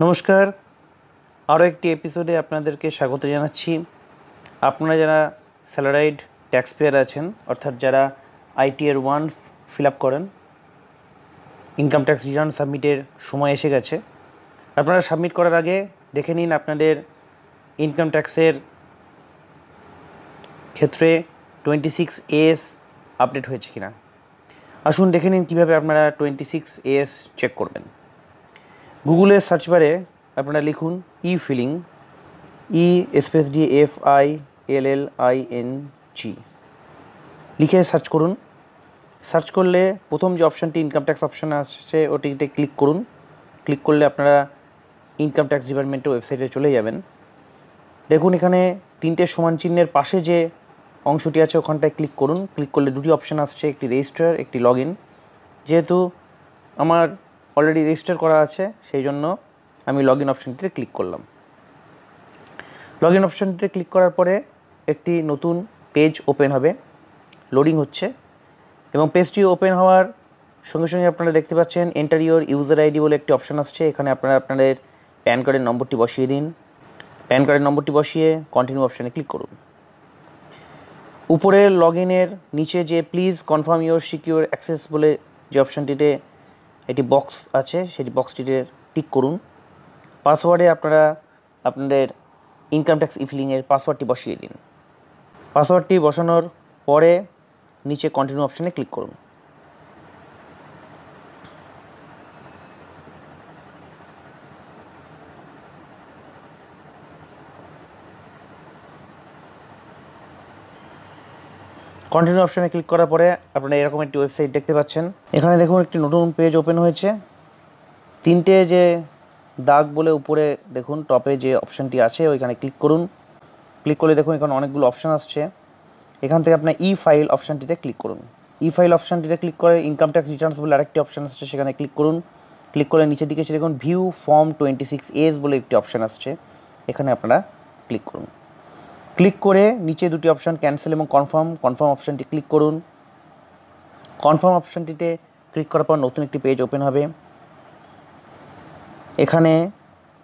নমস্কার, আরও একটি এপিসোডে আপনাদেরকে স্বাগত জানাচ্ছি। আপনারা যারা স্যালারাইড ট্যাক্স পেয়ার আছেন, অর্থাৎ যারা আইটিআর 1 ফিল আপ করেন, ইনকাম ট্যাক্স রিটার্ন সাবমিটের সময় এসে গেছে। আপনারা সাবমিট করার আগে দেখে নিন আপনাদের ইনকাম ট্যাক্সের ক্ষেত্রে 26AS আপডেট হয়েছে কিনা। আসুন দেখে নিন কীভাবে আপনারা 26AS চেক করবেন। গুগলের সার্চ বারে আপনারা লিখুন ই-ফিলিং, EFILLING লিখে সার্চ করুন। সার্চ করলে প্রথম যে অপশানটি ইনকাম ট্যাক্স অপশান আসছে ওটিতে ক্লিক করুন। ক্লিক করলে আপনারা ইনকাম ট্যাক্স ডিপার্টমেন্টের ওয়েবসাইটে চলে যাবেন। দেখুন এখানে তিনটে সমান চিহ্নের পাশে যে অংশটি আছে ওখানটায় ক্লিক করুন। ক্লিক করলে দুটি অপশান আসছে, একটি রেজিস্টার, একটি লগ ইন। যেহেতু আমার অলরেডি রেজিস্টার করা আছে সেই জন্য আমি লগ ইন অপশানটিতে ক্লিক করলাম। লগ ইন অপশানটিতে ক্লিক করার পরে একটি নতুন পেজ ওপেন হবে, লোডিং হচ্ছে, এবং পেজটি ওপেন হওয়ার সঙ্গে সঙ্গে আপনারা দেখতে পাচ্ছেন এন্টার ইউর ইউজার আইডি বলে একটি অপশান আসছে। এখানে আপনারা আপনাদের প্যান কার্ডের নম্বরটি বসিয়ে দিন। প্যান কার্ডের নম্বরটি বসিয়ে কন্টিনিউ অপশানে ক্লিক করুন। উপরের লগ ইনের নিচে যে please confirm your secure access বলে যে অপশানটিতে একটি বক্স আছে সেটি বক্সটিতে টিক করুন। পাসওয়ার্ডে আপনারা আপনাদের ইনকাম ট্যাক্স ই-ফিলিংয়ের পাসওয়ার্ডটি বসিয়ে দিন। পাসওয়ার্ডটি বসানোর পরে নিচে কন্টিনিউ অপশানে ক্লিক করুন। কন্টিনিউ অপশানে ক্লিক করার পরে আপনারা এরকম একটি ওয়েবসাইট দেখতে পাচ্ছেন। এখানে দেখুন একটি নতুন পেজ ওপেন হয়েছে। তিনটে যে দাগ বলে উপরে দেখুন টপে যে অপশানটি আছে ওইখানে ক্লিক করুন। ক্লিক করলে দেখুন এখানে অনেকগুলো অপশান আসছে। এখান থেকে আপনার ই ফাইল অপশানটিতে ক্লিক করুন। ই ফাইল অপশানটিতে ক্লিক করে ইনকাম ট্যাক্স রিটার্নস বলে আরেকটি অপশান আসছে, সেখানে ক্লিক করুন। ক্লিক করে নিচের দিকে এসে দেখুন ভিউ ফর্ম 26AS বলে একটি অপশান আসছে, এখানে আপনারা ক্লিক করুন। ক্লিক করে নিচে দুটি অপশান ক্যান্সেল এবং কনফার্ম অপশানটি ক্লিক করুন। কনফার্ম অপশানটিতে ক্লিক করার পর নতুন একটি পেজ ওপেন হবে। এখানে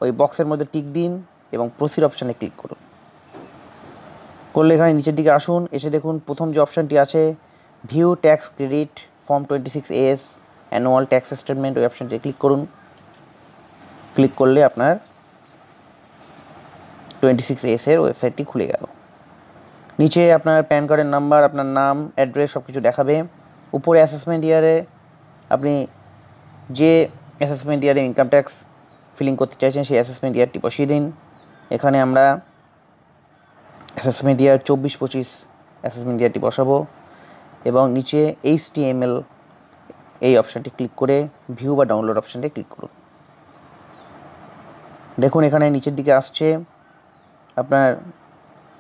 ওই বক্সের মধ্যে টিক দিন এবং প্রসিড অপশানে ক্লিক করুন। করলে এখানে নিচের দিকে আসুন, এসে দেখুন প্রথম যে অপশানটি আছে view tax credit form 26AS annual tax statement, ওই অপশানটি ক্লিক করুন। ক্লিক করলে আপনার 26AS এর ওয়েবসাইটটি খুলে গেল। নিচে আপনার প্যান কার্ডের নাম্বার, আপনার নাম, অ্যাড্রেস সব কিছু দেখাবে। উপরে অ্যাসেসমেন্ট ইয়ারে আপনি যে অ্যাসেসমেন্ট ইয়ারে ইনকাম ট্যাক্স ফিলিং করতে চাইছেন সেই অ্যাসেসমেন্ট ইয়ারটি বসিয়ে দিন। এখানে আমরা অ্যাসেসমেন্ট ইয়ার 24-25 অ্যাসেসমেন্ট ইয়ারটি বসাবো এবং নিচে HTML এই অপশানটি ক্লিক করে ভিউ বা ডাউনলোড অপশানটি ক্লিক করুন। দেখুন এখানে নিচের দিকে আসছে আপনার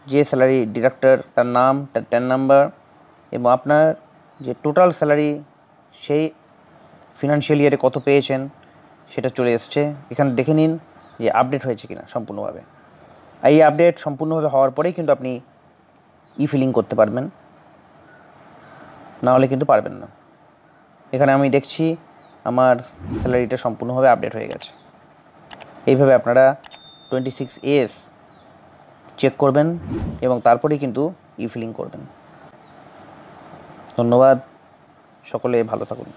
যে স্যালারি ডিডাক্টর তার নাম, তার ট্যান নাম্বার এবং আপনার যে টোটাল স্যালারি সেই ফিনান্সিয়াল ইয়ারে কত পেয়েছেন সেটা চলে এসছে। এখানে দেখে নিন যে আপডেট হয়েছে কিনা সম্পূর্ণভাবে। এই আপডেট সম্পূর্ণভাবে হওয়ার পরেই কিন্তু আপনি ই-ফিলিং করতে পারবেন, নাহলে কিন্তু পারবেন না। এখানে আমি দেখছি আমার স্যালারিটা সম্পূর্ণভাবে আপডেট হয়ে গেছে। এইভাবে আপনারা 26AS চেক করবেন এবং তারপরেই কিন্তু ই-ফিলিং করবেন। ধন্যবাদ, সকলে ভালো থাকুন।